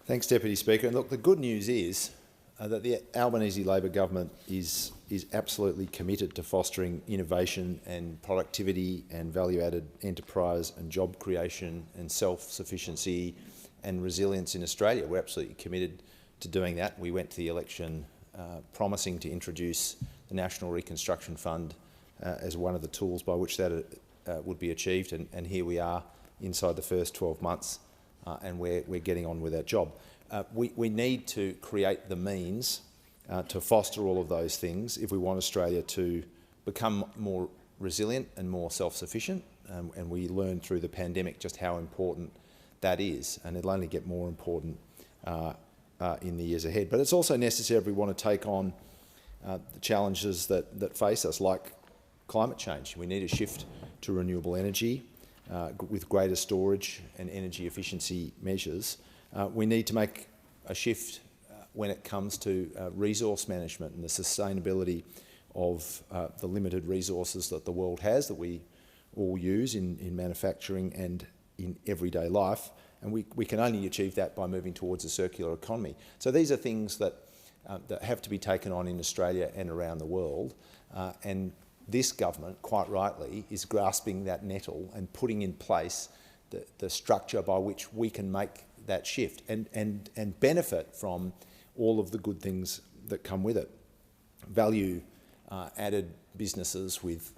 Thanks, Deputy Speaker. And look, the good news is that the Albanese Labor government is absolutely committed to fostering innovation and productivity and value-added enterprise and job creation and self-sufficiency and resilience in Australia. We're absolutely committed to doing that. We went to the election promising to introduce the National Reconstruction Fund as one of the tools by which that would be achieved, and here we are inside the first 12 months. And we're getting on with our job. We need to create the means to foster all of those things if we want Australia to become more resilient and more self-sufficient. And we learned through the pandemic just how important that is, and it'll only get more important in the years ahead. But it's also necessary if we want to take on the challenges that face us, like climate change. We need a shift to renewable energy. With greater storage and energy efficiency measures. We need to make a shift when it comes to resource management and the sustainability of the limited resources that the world has, that we all use in manufacturing and in everyday life. And we can only achieve that by moving towards a circular economy. So these are things that have to be taken on in Australia and around the world. And this government, quite rightly, is grasping that nettle and putting in place the structure by which we can make that shift and benefit from all of the good things that come with it. Value-added businesses with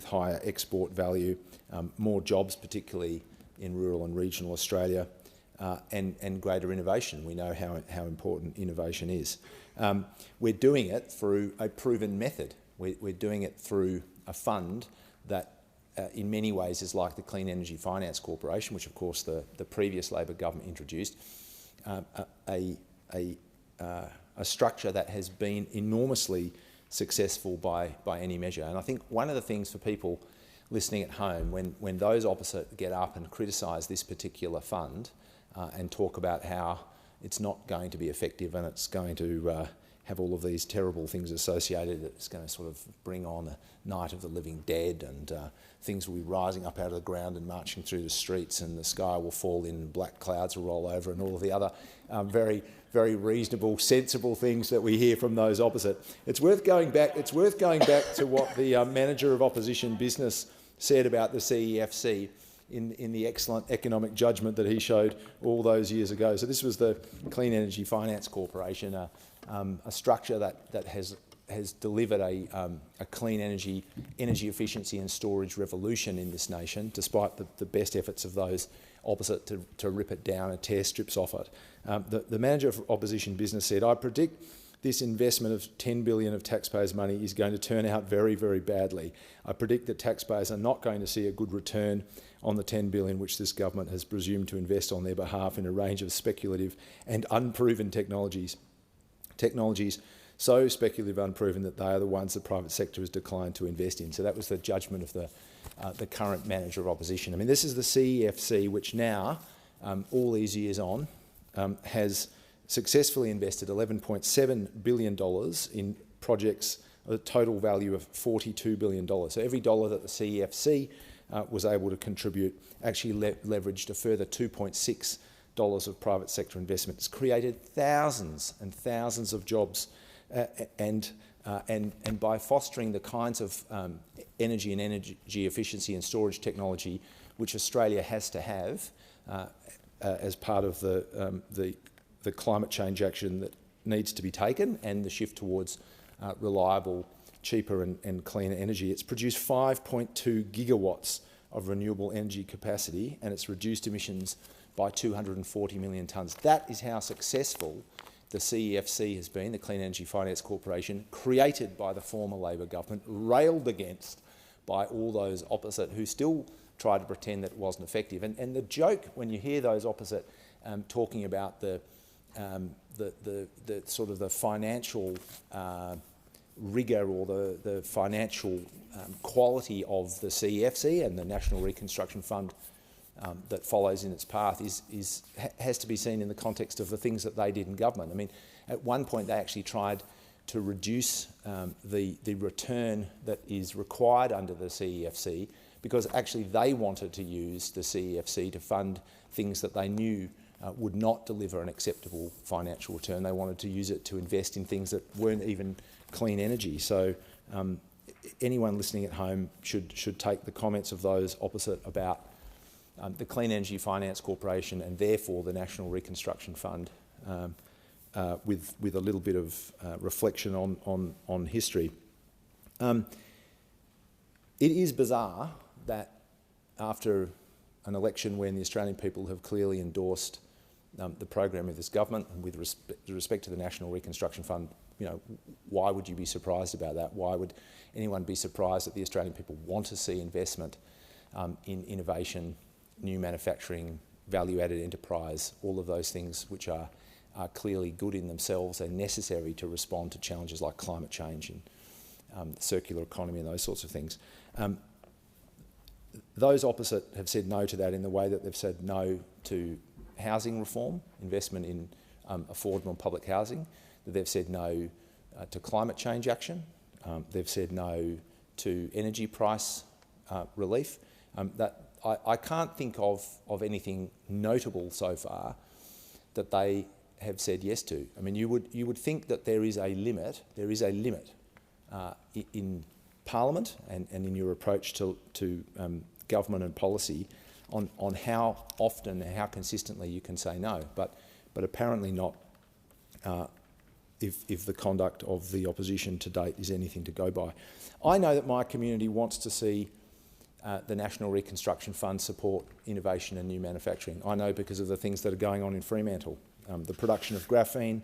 higher export value, more jobs, particularly in rural and regional Australia, and greater innovation. We know how important innovation is. We're doing it through a proven method. We're doing it through a fund that in many ways is like the Clean Energy Finance Corporation, which of course the previous Labor government introduced, a structure that has been enormously successful by any measure. And I think one of the things for people listening at home, when those opposite get up and criticise this particular fund and talk about how it's not going to be effective and it's going to have all of these terrible things associated, it's going to sort of bring on a night of the living dead, and things will be rising up out of the ground and marching through the streets, and the sky will fall in and black clouds will roll over, and all of the other very, very reasonable, sensible things that we hear from those opposite. It's worth going back to what the Manager of Opposition Business said about the CEFC in the excellent economic judgment that he showed all those years ago. So this was the Clean Energy Finance Corporation, a structure that has delivered a clean energy efficiency and storage revolution in this nation, despite the best efforts of those opposite to rip it down and tear strips off it. The Manager of Opposition Business said, "I predict this investment of $10 billion of taxpayers' money is going to turn out very, very badly. I predict that taxpayers are not going to see a good return on the $10 billion which this government has presumed to invest on their behalf in a range of speculative and unproven technologies. Technologies so speculative, unproven, that they are the ones the private sector has declined to invest in." So that was the judgment of the current Manager of Opposition. I mean, this is the CEFC, which now, all these years on, has successfully invested $11.7 billion in projects of a total value of $42 billion. So every dollar that the CEFC was able to contribute actually leveraged a further $2.6 of private sector investment. It's created thousands and thousands of jobs, and by fostering the kinds of energy and energy efficiency and storage technology which Australia has to have as part of the climate change action that needs to be taken and the shift towards reliable, cheaper and cleaner energy. It's produced 5.2 gigawatts of renewable energy capacity, and it's reduced emissions by 240 million tonnes. That is how successful the CEFC has been, the Clean Energy Finance Corporation, created by the former Labor government, railed against by all those opposite who still try to pretend that it wasn't effective. And the joke when you hear those opposite talking about the sort of the financial rigour or the financial quality of the CEFC and the National Reconstruction Fund that follows in its path has to be seen in the context of the things that they did in government. I mean, at one point they actually tried to reduce the return that is required under the CEFC because actually they wanted to use the CEFC to fund things that they knew would not deliver an acceptable financial return. They wanted to use it to invest in things that weren't even clean energy. So anyone listening at home should take the comments of those opposite about the Clean Energy Finance Corporation and therefore the National Reconstruction Fund with a little bit of reflection on history. It is bizarre that after an election when the Australian people have clearly endorsed the program of this government, and with respect to the National Reconstruction Fund, why would you be surprised about that? Why would anyone be surprised that the Australian people want to see investment in innovation, new manufacturing, value-added enterprise, all of those things which are clearly good in themselves and necessary to respond to challenges like climate change and the circular economy and those sorts of things. Those opposite have said no to that in the way that they've said no to housing reform, investment in affordable public housing, that they've said no to climate change action, they've said no to energy price relief. That I can't think of anything notable so far that they have said yes to. I mean, you would think that there is a limit in Parliament and in your approach to government and policy on how often and how consistently you can say no, but apparently not if the conduct of the opposition to date is anything to go by. I know that my community wants to see the National Reconstruction Fund support innovation and new manufacturing. I know because of the things that are going on in Fremantle. The production of graphene,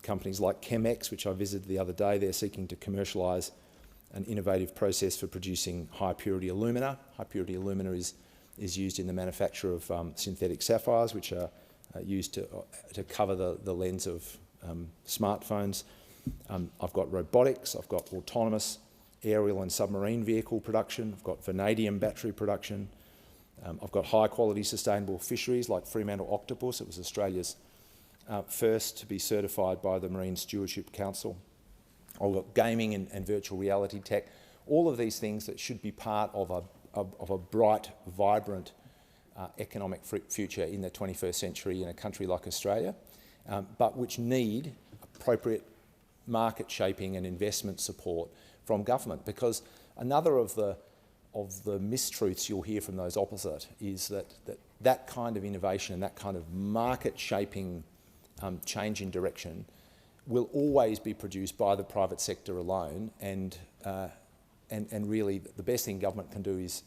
companies like Chemex, which I visited the other day, they're seeking to commercialise an innovative process for producing high-purity alumina. High-purity alumina is used in the manufacture of synthetic sapphires, which are used to cover the lens of smartphones. I've got robotics, I've got autonomous aerial and submarine vehicle production, I've got vanadium battery production, I've got high-quality sustainable fisheries like Fremantle octopus. It was Australia's first to be certified by the Marine Stewardship Council. I've got gaming and virtual reality tech, all of these things that should be part of a bright, vibrant economic future in the 21st century in a country like Australia, but which need appropriate market shaping and investment support from government. Because another of the mistruths you'll hear from those opposite is that kind of innovation and that kind of market shaping change in direction will always be produced by the private sector alone, and really the best thing government can do is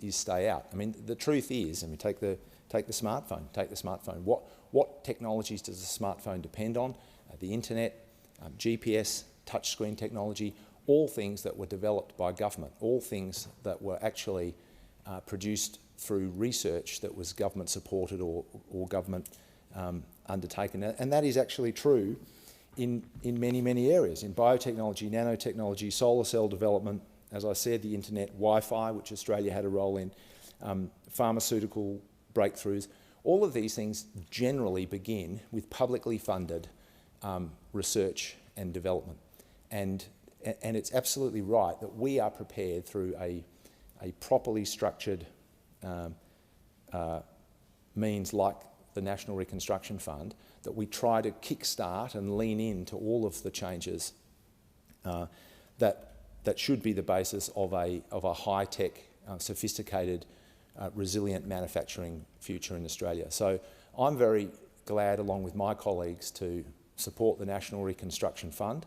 stay out. I mean, the truth is, I mean, take the smartphone. What technologies does a smartphone depend on? The internet, GPS, touchscreen technology, all things that were developed by government, all things that were actually produced through research that was government supported or government undertaken. And that is actually true in many, many areas, in biotechnology, nanotechnology, solar cell development, as I said, the internet, Wi-Fi, which Australia had a role in, pharmaceutical breakthroughs. All of these things generally begin with publicly funded research and development. And it's absolutely right that we are prepared through a properly structured means like the National Reconstruction Fund, that we try to kickstart and lean into all of the changes that should be the basis of a high-tech, sophisticated, resilient manufacturing future in Australia. So I'm very glad, along with my colleagues, to support the National Reconstruction Fund.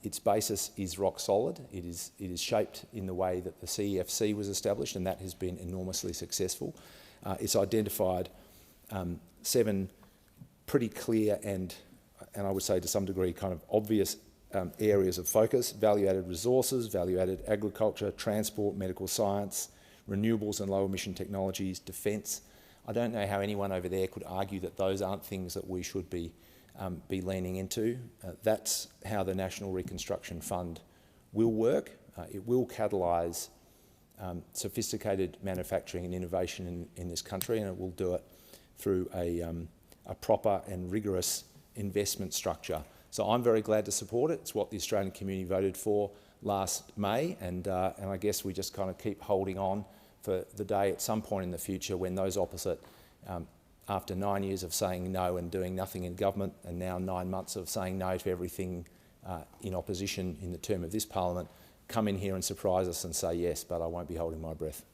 Its basis is rock solid. It is shaped in the way that the CEFC was established, and that has been enormously successful. It's identified 7 pretty clear and I would say to some degree kind of obvious areas of focus: value-added resources, value-added agriculture, transport, medical science, renewables and low-emission technologies, defence. I don't know how anyone over there could argue that those aren't things that we should be leaning into. That's how the National Reconstruction Fund will work. It will catalyse sophisticated manufacturing and innovation in this country, and it will do it through a proper and rigorous investment structure. So I'm very glad to support it. It's what the Australian community voted for last May, and I guess we just kind of keep holding on for the day at some point in the future when those opposite after 9 years of saying no and doing nothing in government, and now 9 months of saying no to everything in opposition in the term of this parliament, come in here and surprise us and say yes, but I won't be holding my breath.